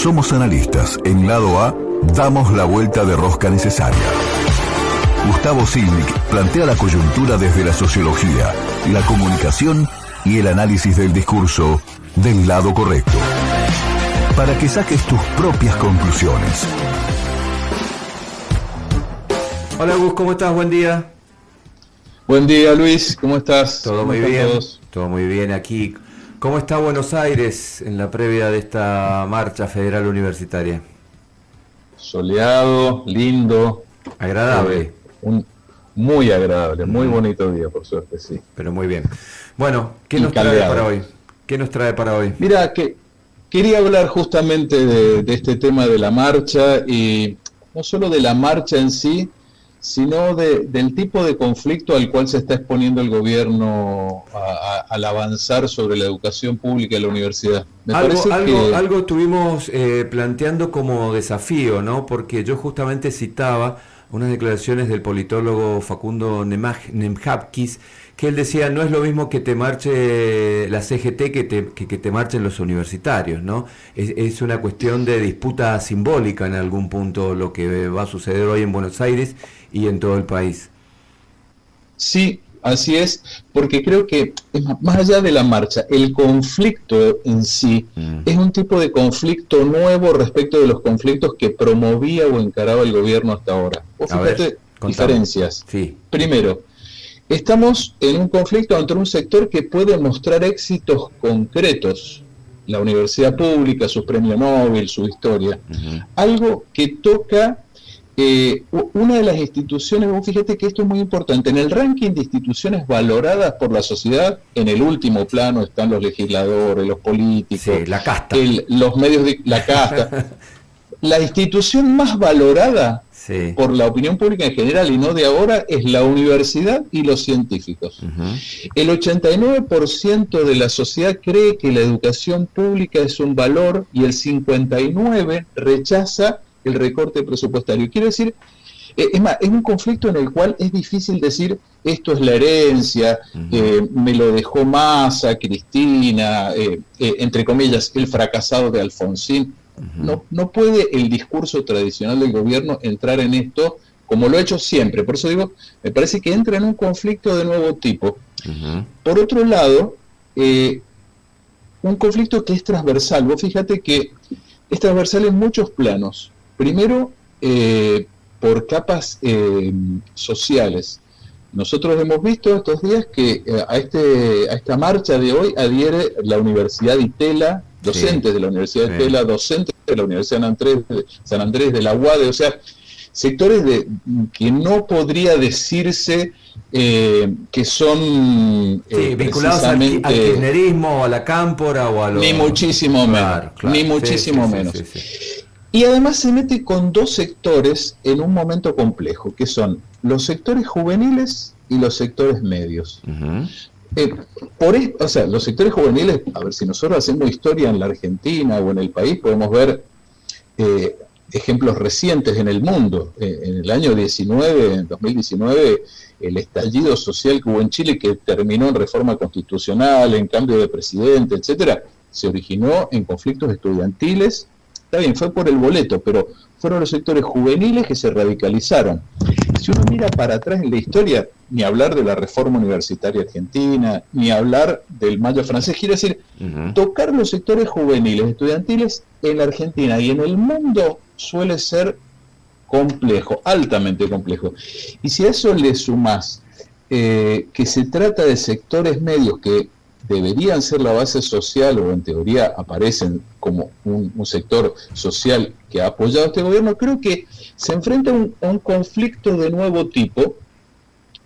Somos analistas. En Lado A, damos la vuelta de rosca necesaria. Gustavo Silnik plantea la coyuntura desde la sociología, la comunicación y el análisis del discurso del lado correcto, para que saques tus propias conclusiones. Hola Gus, ¿cómo estás? Buen día. Buen día Luis, ¿cómo estás? Todo muy bien, todo muy bien aquí. ¿Cómo está Buenos Aires en la previa de esta marcha federal universitaria? Soleado, lindo. Agradable. Muy agradable, muy bonito día, por suerte, sí. Pero muy bien. Bueno, ¿qué nos trae para hoy? ¿Qué nos trae para hoy? Mira, que quería hablar justamente de este tema de la marcha, y no solo de la marcha en sí, sino del tipo de conflicto al cual se está exponiendo el gobierno al avanzar sobre la educación pública y la universidad. Algo estuvimos planteando como desafío, ¿no? Porque yo justamente citaba unas declaraciones del politólogo Facundo Nemjapkis, que él decía, no es lo mismo que te marche la CGT que te marchen los universitarios, ¿no? Es una cuestión de disputa simbólica en algún punto lo que va a suceder hoy en Buenos Aires y en todo el país. Sí, así es, porque creo que más allá de la marcha, el conflicto en sí es un tipo de conflicto nuevo respecto de los conflictos que promovía o encaraba el gobierno hasta ahora. Vos fíjate diferencias. Sí. Primero, estamos en un conflicto entre un sector que puede mostrar éxitos concretos, la universidad pública, su premio Nobel, su historia, algo que toca una de las instituciones. Vos fíjate que esto es muy importante, en el ranking de instituciones valoradas por la sociedad, en el último plano están los legisladores, los políticos, sí, la casta, los medios de la casta. La institución más valorada por la opinión pública en general y no de ahora es la universidad y los científicos. El 89% de la sociedad cree que la educación pública es un valor y el 59% rechaza el recorte presupuestario. Quiero decir, es más, es un conflicto en el cual es difícil decir esto es la herencia, me lo dejó Massa, Cristina, entre comillas, el fracasado de Alfonsín. No puede el discurso tradicional del gobierno entrar en esto como lo ha hecho siempre. Por eso digo, me parece que entra en un conflicto de nuevo tipo. Por otro lado, un conflicto que es transversal. Vos fíjate que es transversal en muchos planos. Primero, por capas sociales. Nosotros hemos visto estos días que a esta marcha de hoy adhiere la Universidad de Itela, docentes de la Universidad de Itela, docentes de la Universidad de San Andrés, de la UADE, o sea, sectores que no podría decirse que son vinculados al kirchnerismo, a la cámpora o a lo... Ni muchísimo menos, ni muchísimo menos. Y además se mete con dos sectores en un momento complejo, que son los sectores juveniles y los sectores medios. O sea, los sectores juveniles, a ver, si nosotros hacemos historia en la Argentina o en el país, podemos ver ejemplos recientes en el mundo. En el año 2019, el estallido social que hubo en Chile, que terminó en reforma constitucional, en cambio de presidente, etcétera, se originó en conflictos estudiantiles. Está bien, fue por el boleto, pero fueron los sectores juveniles que se radicalizaron. Si uno mira para atrás en la historia, ni hablar de la reforma universitaria argentina, ni hablar del Mayo francés, quiere decir, tocar los sectores juveniles, estudiantiles en la Argentina y en el mundo suele ser complejo, altamente complejo. Y si a eso le sumás que se trata de sectores medios que deberían ser la base social, o en teoría aparecen como un sector social que ha apoyado a este gobierno, creo que se enfrenta a un conflicto de nuevo tipo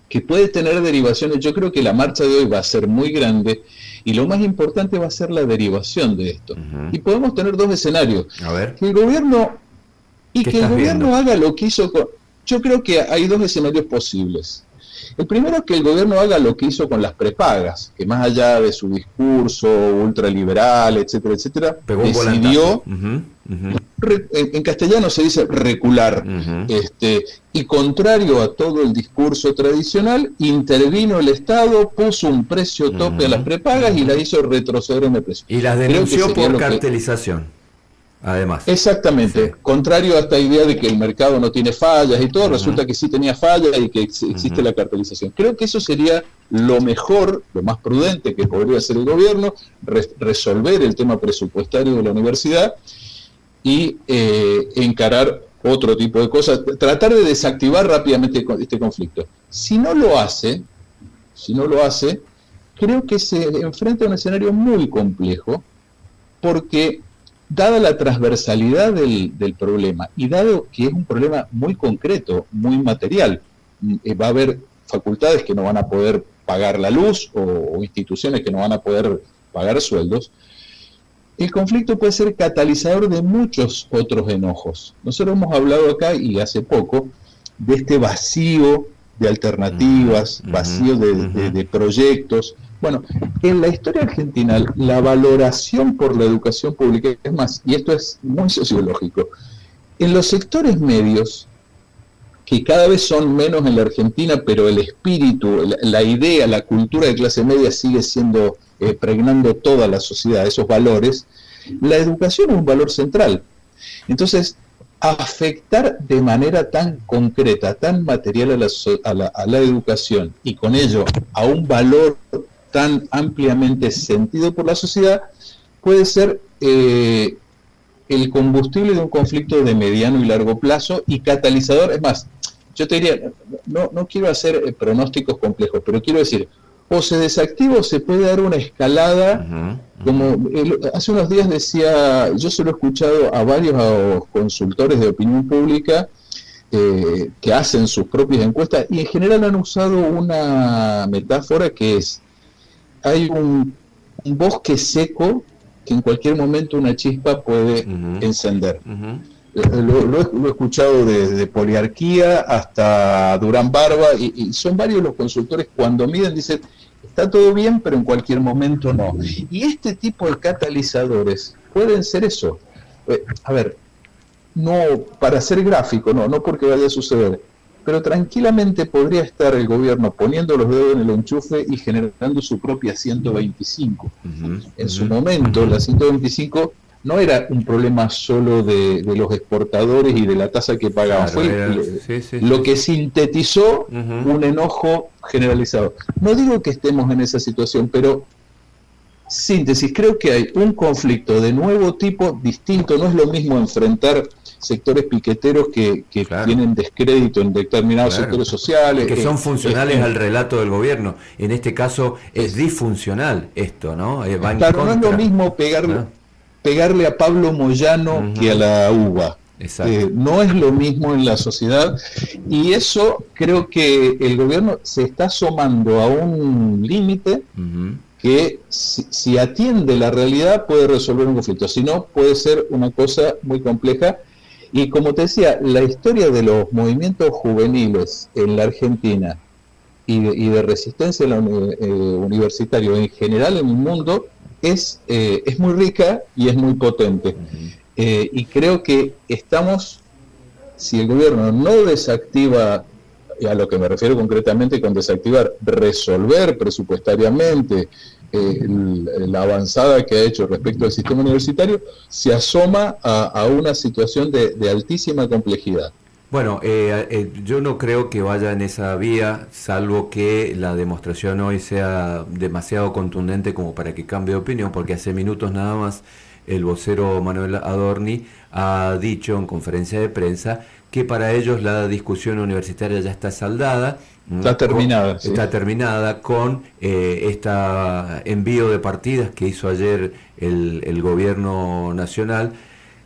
que puede tener derivaciones. Yo creo que la marcha de hoy va a ser muy grande y lo más importante va a ser la derivación de esto. Y podemos tener dos escenarios. A ver. Que el gobierno haga lo que hizo con... Yo creo que hay dos escenarios posibles. El primero es que el gobierno haga lo que hizo con las prepagas, que más allá de su discurso ultraliberal, etcétera, etcétera, decidió, en castellano se dice recular, y contrario a todo el discurso tradicional, intervino el Estado, puso un precio tope a las prepagas y las hizo retroceder en el precio. Y las denunció por cartelización. además. Exactamente, contrario a esta idea de que el mercado no tiene fallas y todo, resulta que sí tenía fallas y que existe la cartelización. Creo que eso sería lo mejor, lo más prudente que podría hacer el gobierno, resolver el tema presupuestario de la universidad y encarar otro tipo de cosas, tratar de desactivar rápidamente este conflicto. Si no lo hace, creo que se enfrenta a un escenario muy complejo, porque dada la transversalidad del problema y dado que es un problema muy concreto, muy material, va a haber facultades que no van a poder pagar la luz o instituciones que no van a poder pagar sueldos, el conflicto puede ser catalizador de muchos otros enojos. Nosotros hemos hablado acá, y hace poco, de este vacío de alternativas, vacío de proyectos. Bueno, en la historia argentina, la valoración por la educación pública, es más, y esto es muy sociológico, en los sectores medios, que cada vez son menos en la Argentina, pero el espíritu, la idea, la cultura de clase media sigue siendo, pregnando toda la sociedad, esos valores, la educación es un valor central. Entonces, afectar de manera tan concreta, tan material a la educación, y con ello a un valor tan ampliamente sentido por la sociedad, puede ser el combustible de un conflicto de mediano y largo plazo y catalizador. Es más, yo te diría, no quiero hacer pronósticos complejos, pero quiero decir, o se desactiva o se puede dar una escalada, como hace unos días decía, yo se lo he escuchado a varios consultores de opinión pública que hacen sus propias encuestas, y en general han usado una metáfora que es, hay un bosque seco que en cualquier momento una chispa puede encender. Lo he escuchado desde Poliarquía hasta Durán Barba, y son varios los consultores, cuando miden dicen, está todo bien, pero en cualquier momento no. Y este tipo de catalizadores pueden ser eso. A ver, no para ser gráfico, no porque vaya a suceder, pero tranquilamente podría estar el gobierno poniendo los dedos en el enchufe y generando su propia 125. En su momento, la 125 no era un problema solo de los exportadores y de la tasa que pagaban, fue lo que sintetizó un enojo generalizado. No digo que estemos en esa situación, pero síntesis, creo que hay un conflicto de nuevo tipo, distinto. No es lo mismo enfrentar sectores piqueteros que tienen descrédito en determinados sectores sociales, que son funcionales al relato del gobierno. En este caso es disfuncional esto, ¿no? Claro, no es lo mismo pegarle a Pablo Moyano que a la uva. No es lo mismo en la sociedad, y eso creo que el gobierno se está asomando a un límite que si atiende la realidad puede resolver un conflicto, si no puede ser una cosa muy compleja. Y como te decía, la historia de los movimientos juveniles en la Argentina y de resistencia universitario en general en el mundo es muy rica y es muy potente. Y creo que estamos, si el gobierno no desactiva, a lo que me refiero concretamente con desactivar, resolver presupuestariamente la avanzada que ha hecho respecto al sistema universitario, se asoma a una situación de altísima complejidad. Bueno, yo no creo que vaya en esa vía, salvo que la demostración hoy sea demasiado contundente como para que cambie de opinión, porque hace minutos nada más el vocero Manuel Adorni ha dicho en conferencia de prensa que para ellos la discusión universitaria ya está saldada. Está terminada. Está terminada con este envío de partidas que hizo ayer el gobierno nacional,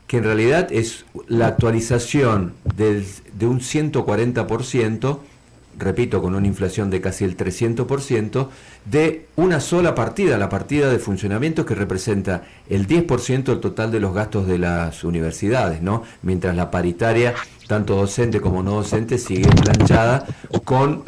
que en realidad es la actualización de un 140%, repito, con una inflación de casi el 300%, de una sola partida, la partida de funcionamiento, que representa el 10% del total de los gastos de las universidades, ¿no? Mientras la paritaria, tanto docente como no docente, sigue planchada con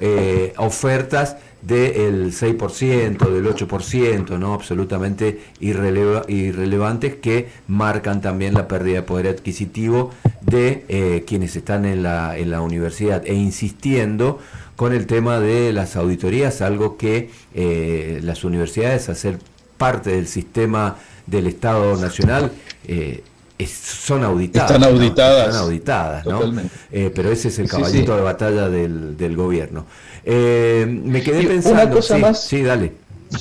ofertas del 6%, del 8%, ¿no? Absolutamente irrelevantes, que marcan también la pérdida de poder adquisitivo de quienes están en la universidad, e insistiendo con el tema de las auditorías, algo que las universidades, al ser parte del sistema del Estado Nacional, son auditadas. Están auditadas. ¿no? Están auditadas, ¿no? Pero ese es el caballito de batalla del gobierno. Me quedé pensando... Una cosa más... Sí, dale.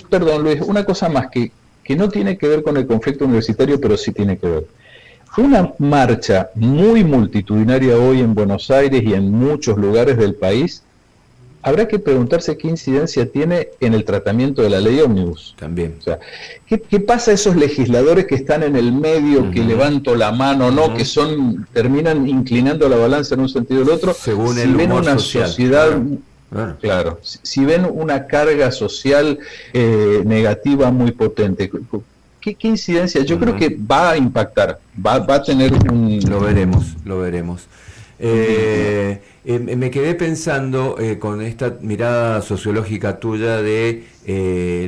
Perdón, Luis, una cosa más que no tiene que ver con el conflicto universitario, pero sí tiene que ver. Fue una marcha muy multitudinaria hoy en Buenos Aires y en muchos lugares del país. Habrá que preguntarse qué incidencia tiene en el tratamiento de la ley ómnibus. También. O sea, ¿qué pasa a esos legisladores que están en el medio, que levanto la mano, no, que terminan inclinando la balanza en un sentido o el otro? Según si el ven humor una social. sociedad... Claro. Si ven una carga social negativa muy potente, ¿qué incidencia? Yo creo que va a impactar, va a tener un... Lo veremos. Me quedé pensando con esta mirada sociológica tuya de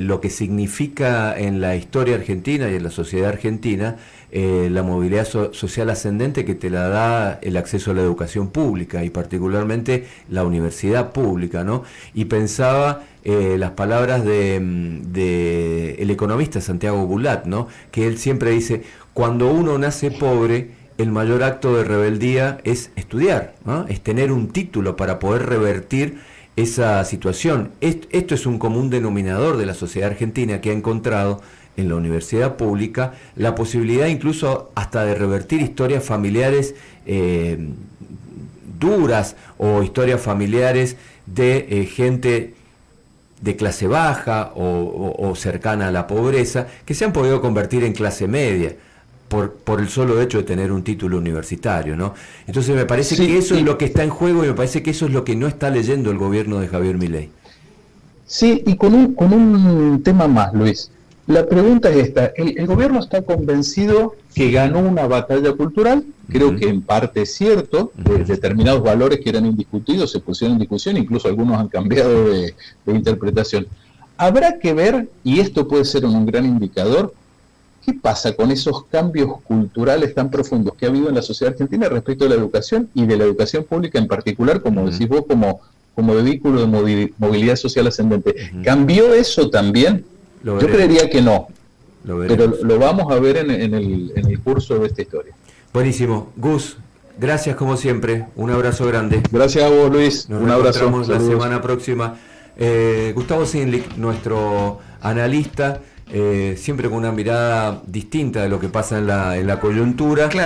lo que significa en la historia argentina y en la sociedad argentina la movilidad social ascendente que te la da el acceso a la educación pública y particularmente la universidad pública, ¿no? Y pensaba las palabras de el economista Santiago Bulat, ¿no? Que él siempre dice, cuando uno nace pobre, el mayor acto de rebeldía es estudiar, ¿no? Es tener un título para poder revertir esa situación. Esto es un común denominador de la sociedad argentina que ha encontrado en la universidad pública la posibilidad incluso hasta de revertir historias familiares duras o historias familiares de gente de clase baja o cercana a la pobreza que se han podido convertir en clase media por el solo hecho de tener un título universitario, ¿no? Entonces me parece que eso es lo que está en juego y me parece que eso es lo que no está leyendo el gobierno de Javier Milei. Sí, y con un tema más, Luis. La pregunta es esta, ¿el gobierno está convencido que ganó una batalla cultural? Creo que en parte es cierto, determinados valores que eran indiscutidos se pusieron en discusión, incluso algunos han cambiado de interpretación. Habrá que ver, y esto puede ser un gran indicador, ¿qué pasa con esos cambios culturales tan profundos que ha habido en la sociedad argentina respecto de la educación y de la educación pública en particular, como decís vos, como vehículo de movilidad social ascendente? ¿Cambió eso también? Yo creería que no, pero lo vamos a ver en el curso de esta historia. Buenísimo. Gus, gracias como siempre. Un abrazo grande. Gracias a vos, Luis. Un abrazo. Nos encontramos la semana próxima. Gustavo Zinlich, nuestro analista, siempre con una mirada distinta de lo que pasa en la coyuntura. Claro.